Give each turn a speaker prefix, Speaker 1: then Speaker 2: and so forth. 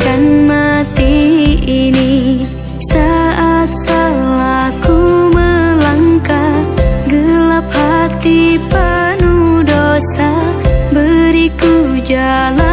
Speaker 1: akan mati ini. Saat salahku melangkah, gelap hati penuh dosa, beriku jalan